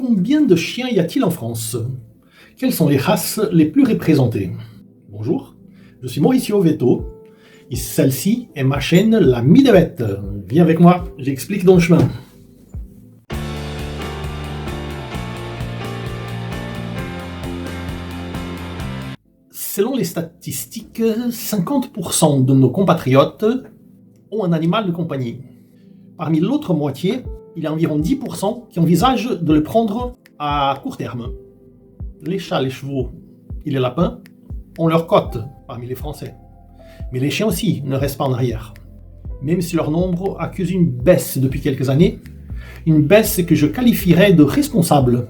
Combien de chiens y a-t-il en France? Quelles sont les races les plus représentées? Bonjour, je suis Mauricio Veto et celle-ci est ma chaîne La Mie des Bêtes. Viens avec moi, j'explique dans le chemin. Selon les statistiques, 50% de nos compatriotes ont un animal de compagnie. Parmi l'autre moitié, il y a environ 10% qui envisagent de le prendre à court terme. Les chats, les chevaux et les lapins ont leur cote parmi les Français. Mais les chiens aussi ne restent pas en arrière. Même si leur nombre accuse une baisse depuis quelques années, une baisse que je qualifierais de responsable,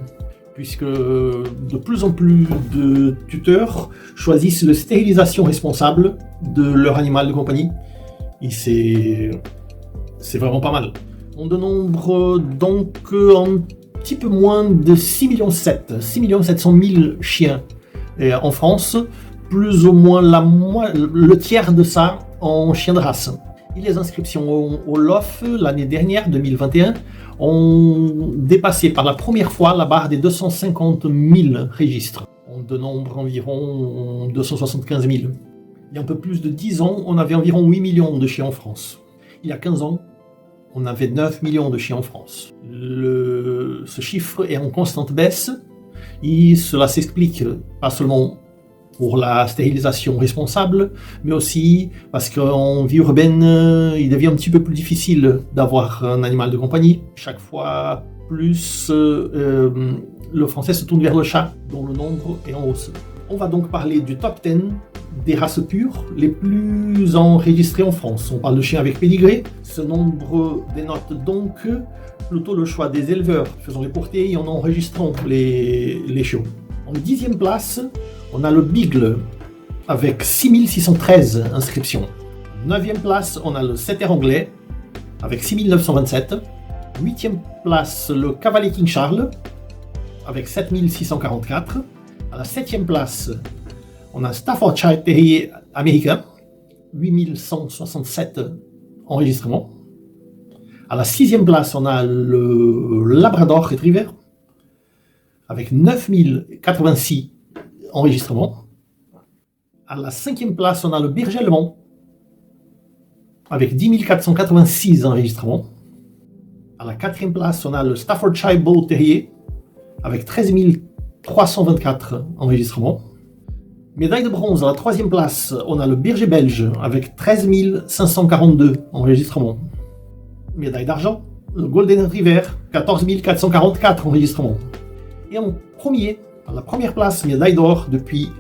puisque de plus en plus de tuteurs choisissent la stérilisation responsable de leur animal de compagnie. Et c'est vraiment pas mal. On dénombre donc un petit peu moins de 6 700 000 chiens en France, plus ou moins le tiers de ça en chiens de race. Et les inscriptions au LOF l'année dernière, 2021, ont dépassé par la première fois la barre des 250 000 registres. On dénombre environ 275 000. Il y a un peu plus de 10 ans, on avait environ 8 millions de chiens en France. Il y a 15 ans, on avait 9 millions de chiens en France. Ce chiffre est en constante baisse et cela s'explique pas seulement pour la stérilisation responsable, mais aussi parce qu'en vie urbaine, il devient un petit peu plus difficile d'avoir un animal de compagnie. Chaque fois plus, le français se tourne vers le chat, dont le nombre est en hausse. On va donc parler du top 10 des races pures les plus enregistrées en France. On parle de chiens avec pédigré. Ce nombre dénote donc plutôt le choix des éleveurs faisant les portées et en enregistrant les chiots. En 10e place, on a le Beagle avec 6613 inscriptions. En 9e place, on a le Setter anglais avec 6927. 8e place, le Cavalier King Charles avec 7644. À la 7e place, on a Staffordshire Terrier américain, 8167 enregistrements. À la 6e place, on a le Labrador Retriever, avec 9086 enregistrements. À la 5e place, on a le Berger allemand, avec 10 486 enregistrements. À la 4e place, on a le Staffordshire Bull Terrier, avec 13 324 enregistrements. Médaille de bronze, à la 3e place, on a le Berger belge avec 13 542 enregistrements. Médaille d'argent, le Golden Retriever, 14 444 enregistrements. Et en à la première place, médaille d'or depuis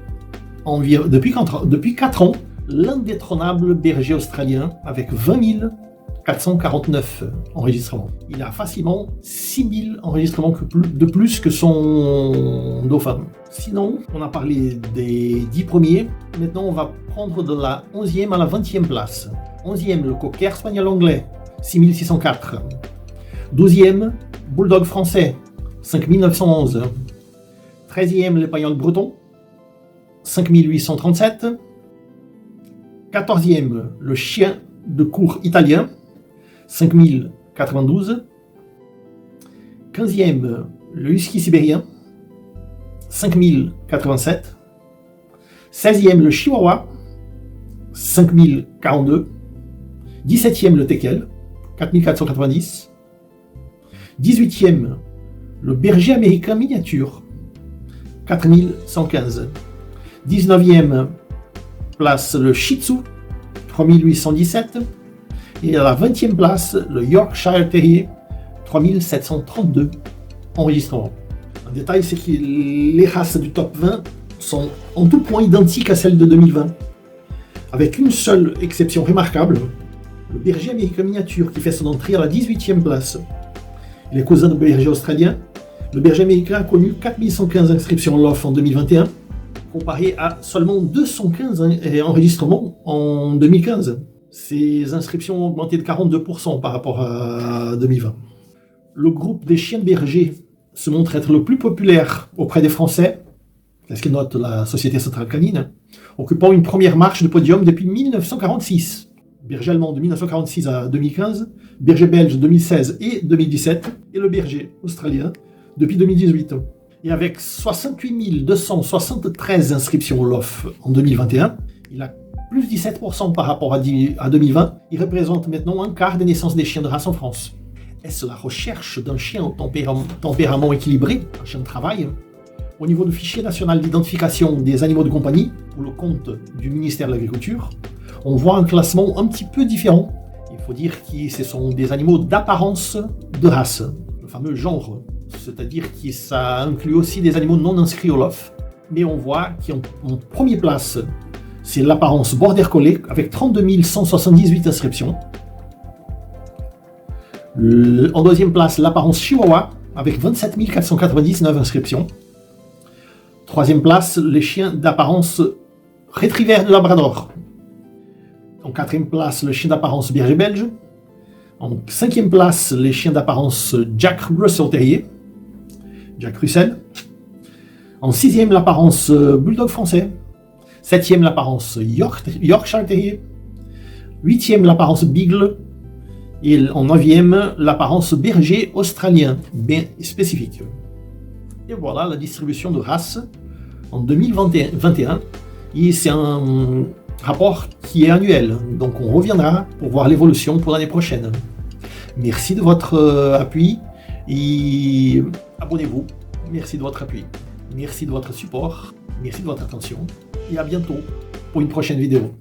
4 ans, l'indétrônable berger australien avec 20 449 enregistrements. Il a facilement 6000 enregistrements de plus que son dauphin. Sinon, on a parlé des 10 premiers. Maintenant, on va prendre de la 11e à la 20e place. 11e, le Cocker Spaniel anglais, 6604. 12e, Bulldog français, 5911. 13e, l'Épagnol breton, 5837. 14e, le chien de cour italien, 5092. 15e, le husky sibérien, 5087. 16e, le chihuahua, 5042. 17e, le teckel, 4490. 18e, le berger américain miniature, 4115. 19e place, le shih tzu, 3817. Et à la 20e place, le Yorkshire Terrier, 3732 enregistrements. Un détail, c'est que les races du top 20 sont en tout point identiques à celles de 2020, avec une seule exception remarquable, le berger américain miniature qui fait son entrée à la 18e place. Il est cousin de berger australien. Le berger américain a connu 4115 inscriptions LOF en 2021, comparé à seulement 215 enregistrements en 2015. Ces inscriptions ont augmenté de 42% par rapport à 2020. Le groupe des chiens de berger se montre être le plus populaire auprès des Français, c'est ce que note la Société Centrale Canine, occupant une première marche de podium depuis 1946. Berger allemand de 1946 à 2015, berger belge 2016 et 2017, et le berger australien depuis 2018. Et avec 68 273 inscriptions au LOF en 2021, il a plus 17% par rapport à 2020. Il représente maintenant un quart des naissances des chiens de race en France. Est-ce la recherche d'un chien au tempérament équilibré, un chien de travail? Au niveau du fichier national d'identification des animaux de compagnie, pour le compte du ministère de l'Agriculture, on voit un classement un petit peu différent. Il faut dire que ce sont des animaux d'apparence de race, le fameux genre, c'est-à-dire que ça inclut aussi des animaux non inscrits au LOF. Mais on voit qu'en première place, c'est l'apparence Border Collie avec 32 178 inscriptions. En deuxième place, l'apparence Chihuahua avec 27 499 inscriptions. Troisième place, les chiens d'apparence Retriever de Labrador. En quatrième place, le chien d'apparence Berger belge. En cinquième place, les chiens d'apparence Jack Russell Terrier. Jack Russell. En sixième, l'apparence Bulldog français. Septième, l'apparence Yorkshire Terrier. Huitième, l'apparence Beagle. Et en neuvième, l'apparence Berger australien, bien spécifique. Et voilà la distribution de races en 2021. Et c'est un rapport qui est annuel. Donc on reviendra pour voir l'évolution pour l'année prochaine. Merci de votre appui et abonnez-vous. Merci de votre appui. Merci de votre support. Merci de votre attention. Et à bientôt pour une prochaine vidéo.